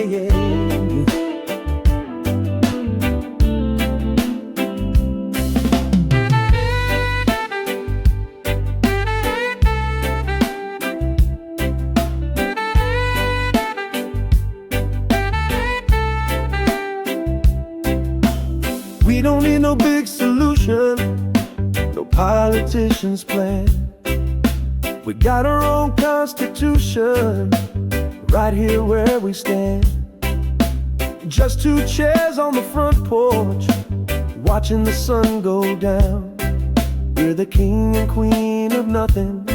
We don't need no big solution, no politician's plan. We got our own constitution, right here where we stand. Just two chairs on the front porch, watching the sun go down. We're the king and queen of nothing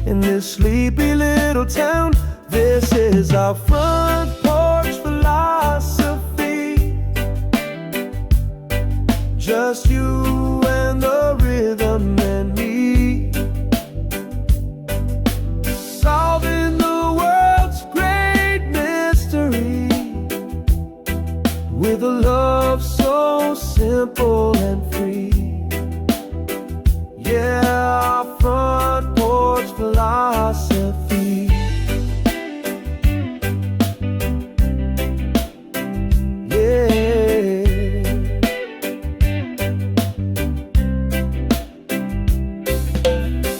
in this sleepy little town. This is our front porch philosophy. Just you and the rhythm and me, solving the world's great mystery, with a love so simple and free. Yeah, our front porch philosophy.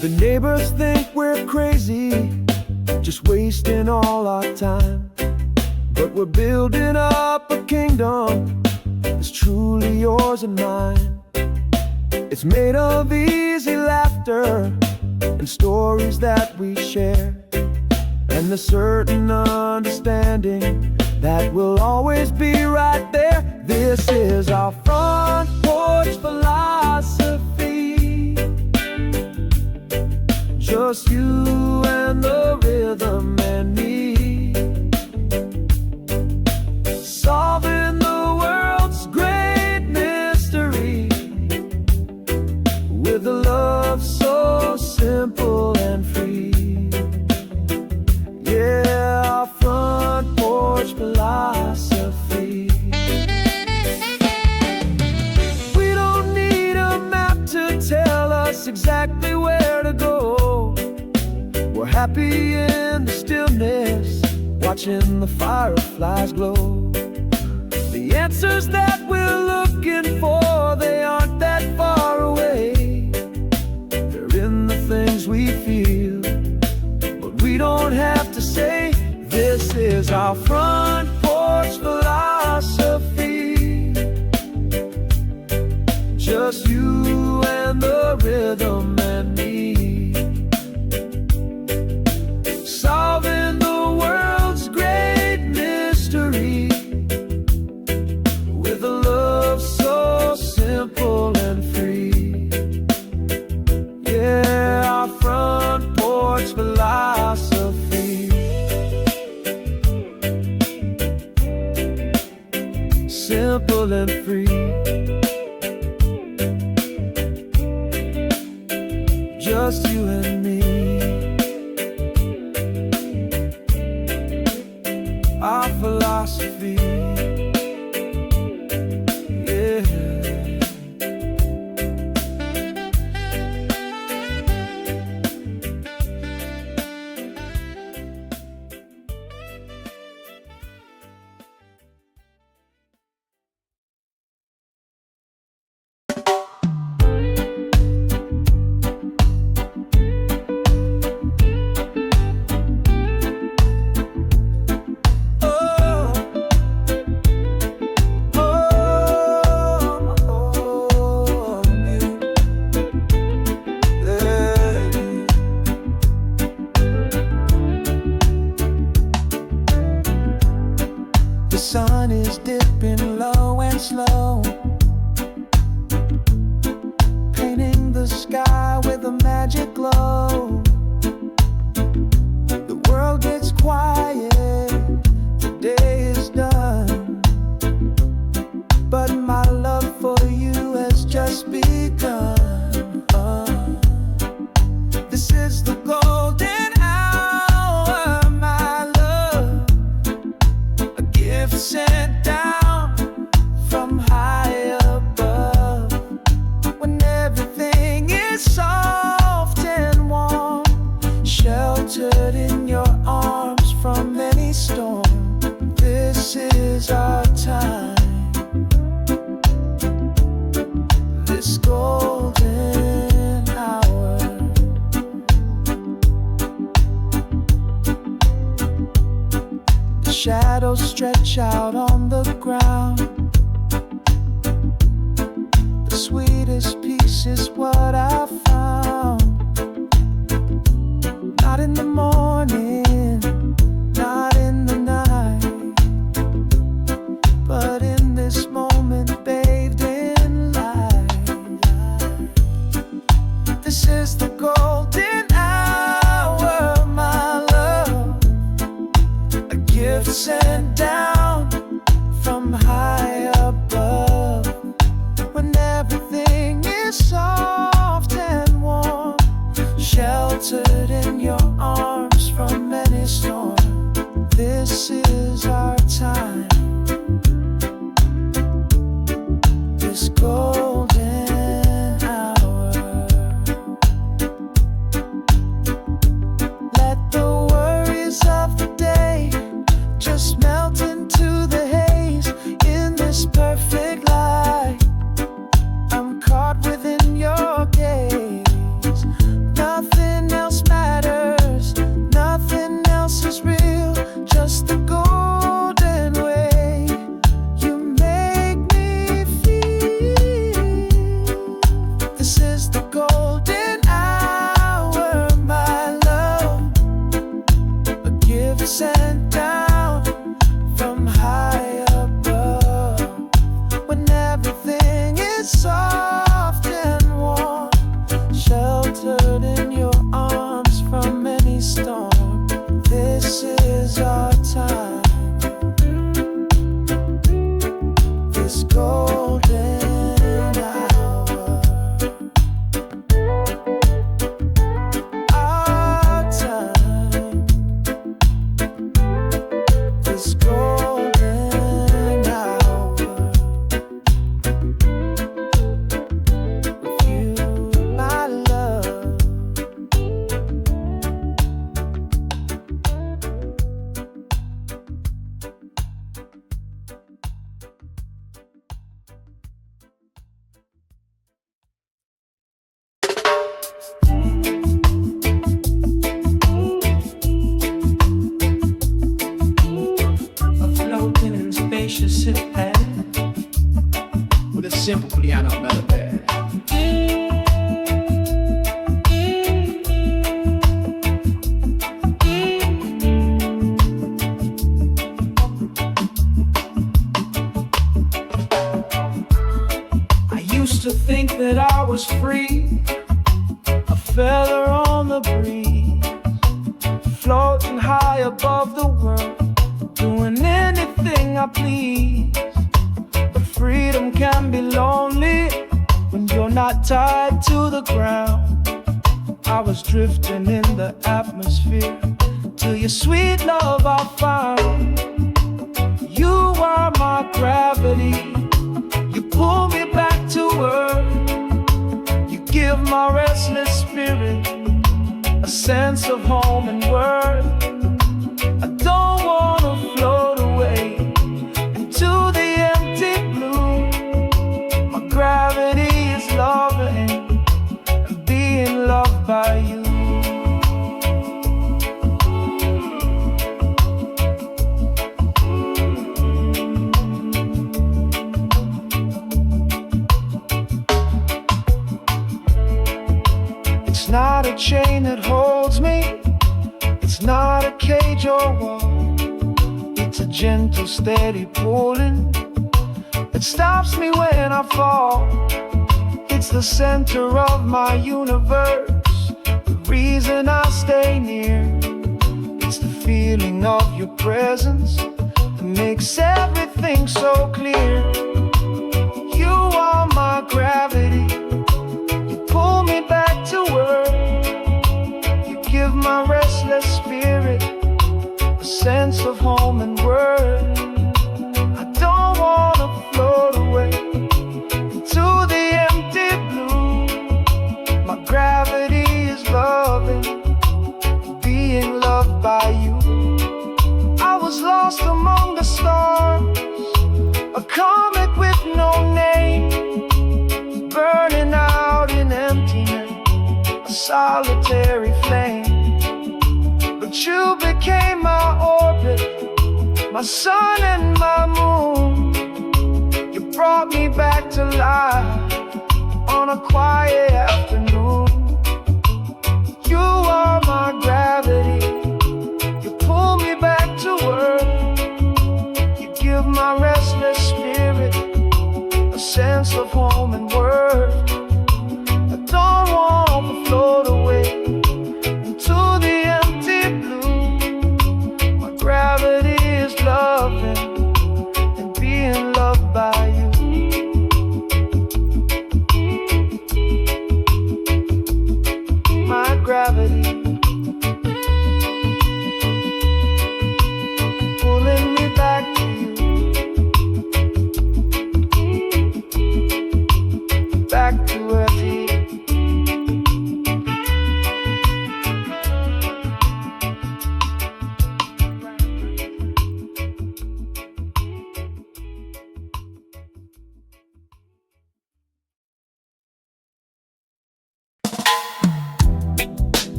The neighbors think we're crazy, just wasting all our time. But we're building up a kingdom that's truly yours and mine. It's made of easy laughter and stories that we share, and the certain understanding that we'll always be right there. This is our front porch philosophy. Just you and the rhythm and me, solving the world's great mystery, with a love so simple and free. Yeah, our front porch philosophy. We don't need a map to tell us exactly where to go. We're happy in the stillness, watching the fireflies glow. The answers that we're looking for, they aren't that far away. They're in the things we feel, but we don't have to say. This is our front porch philosophy. Just you and the rhythm and me, solving the world's great mystery, with a love so simple and free. Yeah, our front porch philosophy. Simple and free. Just you and me. Our philosophy. Yeah. The sun is dipping low and slow, painting the sky with a magic glow. The world gets quiet, the day is done, but my love for you has just begun. This is the golden hour, my love, a gift sent down from high above. When everything is soft and warm, sheltered in your arms from any storm, this This is our time, this golden hour. The shadows stretch out on the ground. The sweetest peace is what I found. Not in the morning, not in the night, but in this moment bathed in light. This is the golden hour, my love, a gift sent down from high above. When everything is soft and warm, sheltered in your arms from any storm. This is our time, this golden hour. Let the worries of the day just melt into the haze. In this perfect light, I'm caught within your gaze. Nothing else matters, nothing else is real, just the golden way you make me feel. This is the golden hour, my love, a gift sent down from high above. When everything is soft and warm, sheltered in your arms from any storm. This is our time, this golden hour. Our time, this golden hour. With you, my love. Floating in spacious pad with a simple piano melody. I used to think that I was free, a feather on the breeze, floating high above the world, doing anything I please. But freedom can be lonely when you're not tied to the ground. I was drifting in the atmosphere till your sweet love I found. You are my gravity, you pull me back to earth. You give my restless spirit a sense of home and worth. I don't wanna float away into the empty blue. My gravity is loving and being loved by you. It's not a chain that holds me, it's not a cage or wall. It's a gentle, steady pulling that stops me when I fall. It's the center of my universe, the reason I stay near. It's the feeling of your presence that makes everything so clear. You are my gravity, you pull me back to earth. You give my restless spirit a sense of home and worth. I don't wanna float away into the empty blue. My gravity is loving, being loved by you. I was lost among the the stars, a comet with no name, burning out in emptiness, a solitary flame. But you became my orbit, my sun and my moon. You brought me back to life on a quiet afternoon. You are my gravity, you pull me back to earth. You give my restless spirit a sense of home and worth. I don't want to float away into the empty blue. My gravity is loving and being loved by you. My gravity pulling me back to you, back to earth.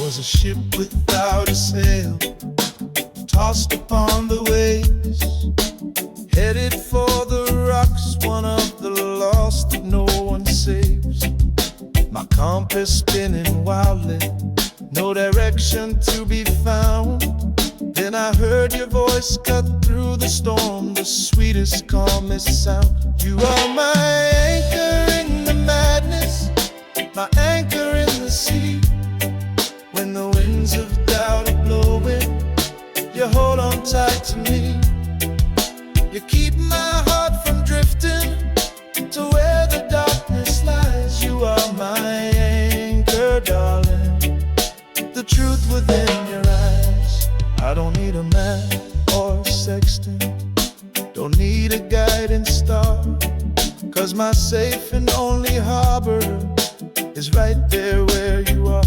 A ship without a sail, tossed upon the waves, headed for the rocks, one of the lost that no one saves. My compass spinning wildly, no direction to be found. Then I heard your voice cut through the storm, the sweetest, calmest sound. You are my anchor in the madness, my anchor in the sea. When the winds of doubt are blowing, you hold on tight to me. You keep my heart from drifting to where the darkness lies. You are my anchor, darling, the truth within your eyes. I don't need a map or a sextant, don't need a guiding star, 'cause my safe and only harbor is right there where you are.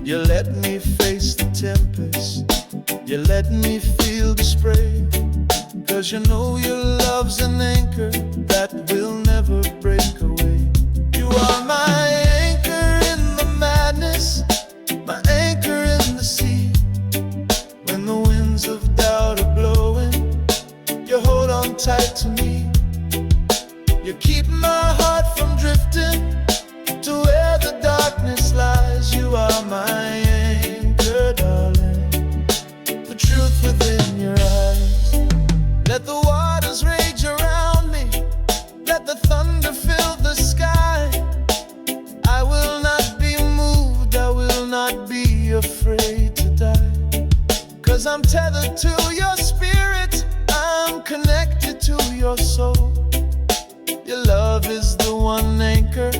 You let me face the tempest, you let me feel the spray, 'cause you know your love's an anchor that will never break away. You are my anchor in the madness, my anchor in the sea. When the winds of doubt are blowing, you hold on tight to me. You keep my heart from drifting to where the darkness lies. You are my anchor, darling, the truth within your eyes. Let the waters rage around me, let the thunder fill the sky. I will not be moved, I will not be afraid to die, 'cause I'm tethered to your spirit, I'm connected to your soul. Your love is the one anchor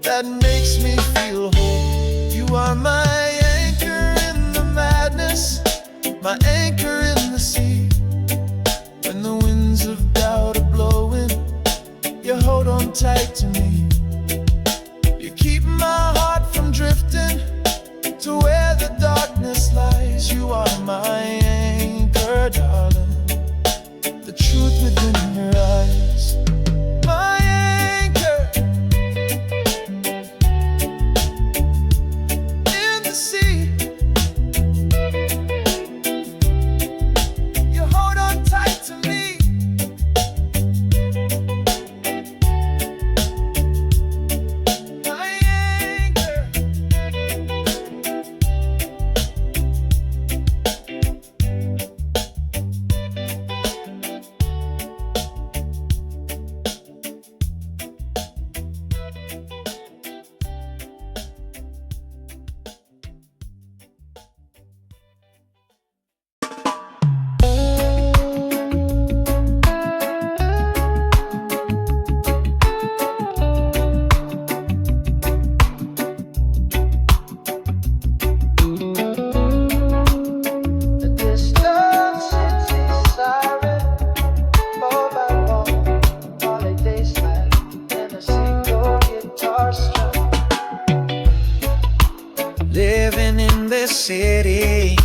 that makes me feel whole. You are my anchor in the madness, my anchor in the sea. When the winds of doubt are blowing, you hold on tight to me. You keep my heart from drifting to where the darkness lies. You are my anchor, darling, the truth within your eyes. My anchor in the sea. You hold on tight to me. a city,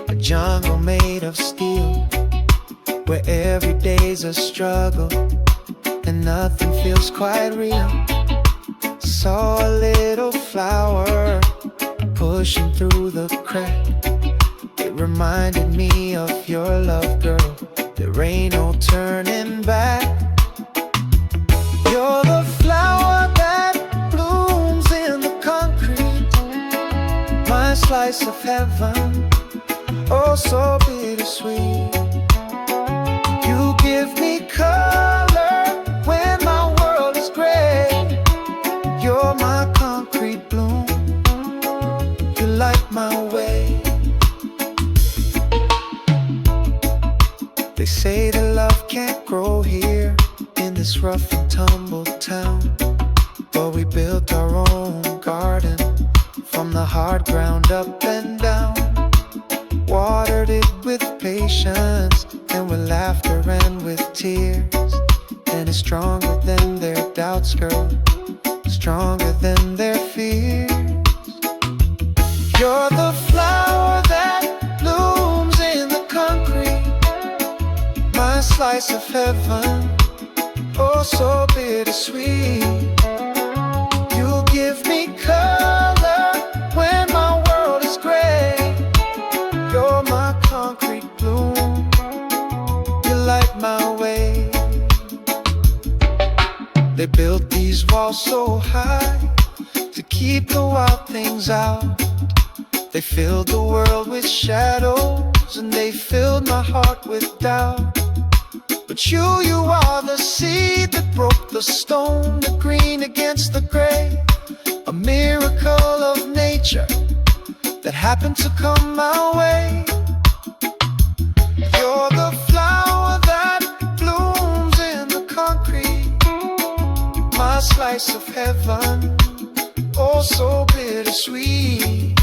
a jungle made of steel, where every day's a struggle and nothing feels quite real. Saw a little flower pushing through the crack. It reminded me of your love, girl. There ain't no turning back. You're the flower that blooms in the concrete, my slice of heaven, oh so bittersweet. You give me color when my world is gray. You're my concrete bloom, you light my way. They say that love can't grow here in this rough and tumble town, but we built our own garden from the hard ground up and down. Watered it with patience and with laughter and with tears, and it's stronger than their doubts, girl, stronger than their fears. You're the flower that blooms in the concrete, my slice of heaven, oh so bittersweet. You give me color when my world is gray. You're my concrete bloom, you light my way. They built these walls so high to keep the wild things out. They filled the world with shadows and they filled my heart with doubt. But you are the seed that broke the stone, the green against the gray, a miracle of nature that happened to come my way. You're the flower that blooms in the concrete, my slice of heaven, oh so bittersweet.